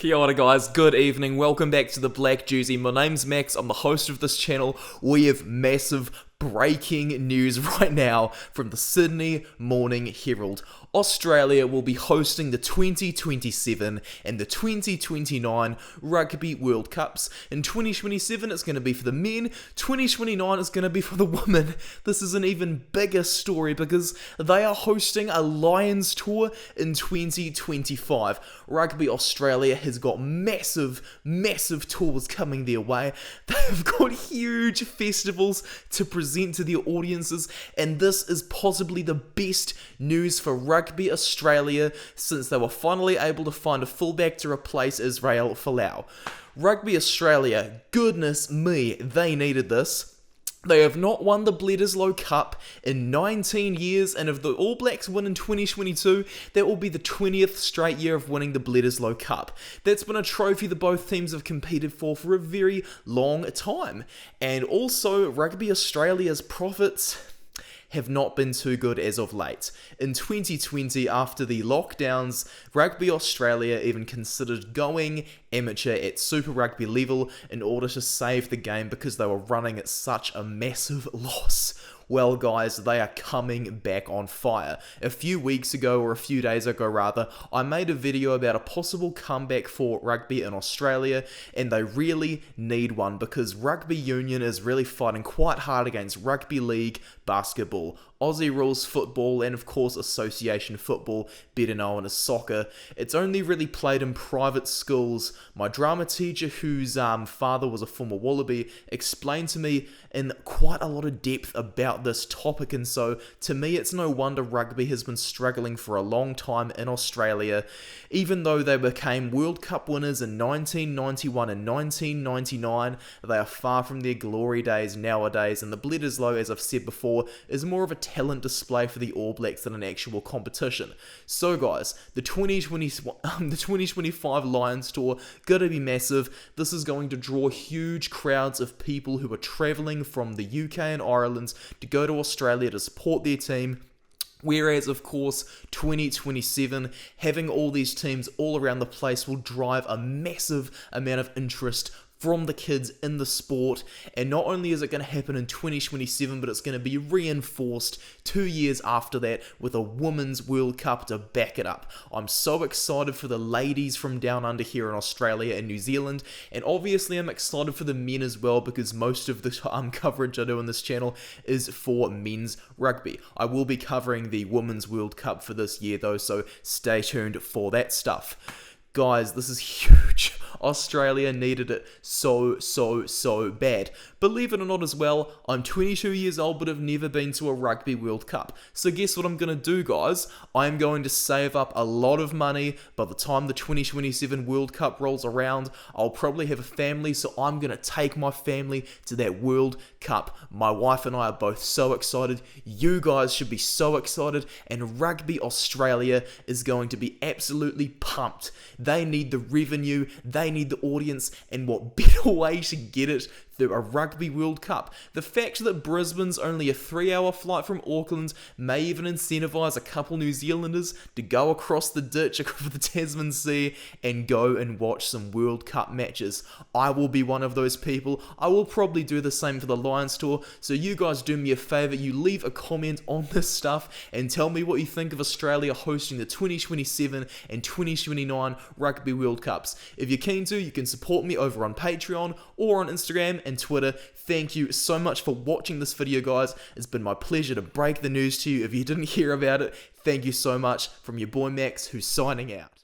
Kia ora guys, good evening, welcome back to the Black Jersey. My name's Max, I'm the host of this channel. We have massive breaking news right now from the Sydney Morning Herald. Australia will be hosting the 2027 and the 2029 Rugby World Cups. In 2027 it's going to be for the men, 2029 is going to be for the women. This is an even bigger story because they are hosting a Lions tour in 2025. Rugby Australia has got massive tours coming their way. They've got huge festivals to present to their audiences, and this is possibly the best news for Rugby Australia since they were finally able to find a fullback to replace Israel Folau. Rugby Australia, goodness me, they needed this. They have not won the Bledisloe Cup in 19 years, and if the All Blacks win in 2022, that will be the 20th straight year of winning the Bledisloe Cup. That's been a trophy that both teams have competed for a very long time. And also, Rugby Australia's profits have not been too good as of late. In 2020, after the lockdowns, Rugby Australia even considered going amateur at Super Rugby level in order to save the game because they were running at such a massive loss. Well guys, they are coming back on fire. A few weeks ago, or a few days ago rather, I made a video about a possible comeback for rugby in Australia, and they really need one because rugby union is really fighting quite hard against rugby league, basketball, Aussie rules football, and of course association football, better known as soccer. It's only really played in private schools. My drama teacher, whose father was a former Wallaby, explained to me in quite a lot of depth about this topic, and so to me it's no wonder rugby has been struggling for a long time in Australia. Even though they became World Cup winners in 1991 and 1999, they are far from their glory days nowadays, and the Bledisloe, as I've said before, is more of a talent display for the All Blacks than an actual competition. So guys, the 2025 Lions tour, gonna be massive. This is going to draw huge crowds of people who are travelling from the UK and Ireland to go to Australia to support their team. Whereas, of course, 2027, having all these teams all around the place will drive a massive amount of interest from the kids in the sport, and not only is it going to happen in 2027, but it's going to be reinforced 2 years after that with a Women's World Cup to back it up. I'm so excited for the ladies from down under here in Australia and New Zealand, and obviously I'm excited for the men as well because most of the coverage I do on this channel is for men's rugby. I will be covering the Women's World Cup for this year though, so stay tuned for that stuff. Guys, this is huge. Australia needed it so bad. Believe it or not as well, I'm 22 years old but have never been to a Rugby World Cup. So guess what I'm going to do, guys? I'm going to save up a lot of money. By the time the 2027 World Cup rolls around, I'll probably have a family, so I'm going to take my family to that World Cup. My wife and I are both so excited. You guys should be so excited, and Rugby Australia is going to be absolutely pumped. They need the revenue, they need the audience, and what better way to get it through a Rugby World Cup? The fact that Brisbane's only a 3-hour flight from Auckland may even incentivise a couple New Zealanders to go across the ditch of the Tasman Sea and go and watch some World Cup matches. I will be one of those people. I will probably do the same for the Lions tour, so you guys do me a favour, you leave a comment on this stuff and tell me what you think of Australia hosting the 2027 and 2029 Rugby World Cups. If you're keen to, you can support me over on Patreon or on Instagram and Twitter. Thank you so much for watching this video, guys. It's been my pleasure to break the news to you. If you didn't hear about it, thank you so much. From your boy Max, who's signing out.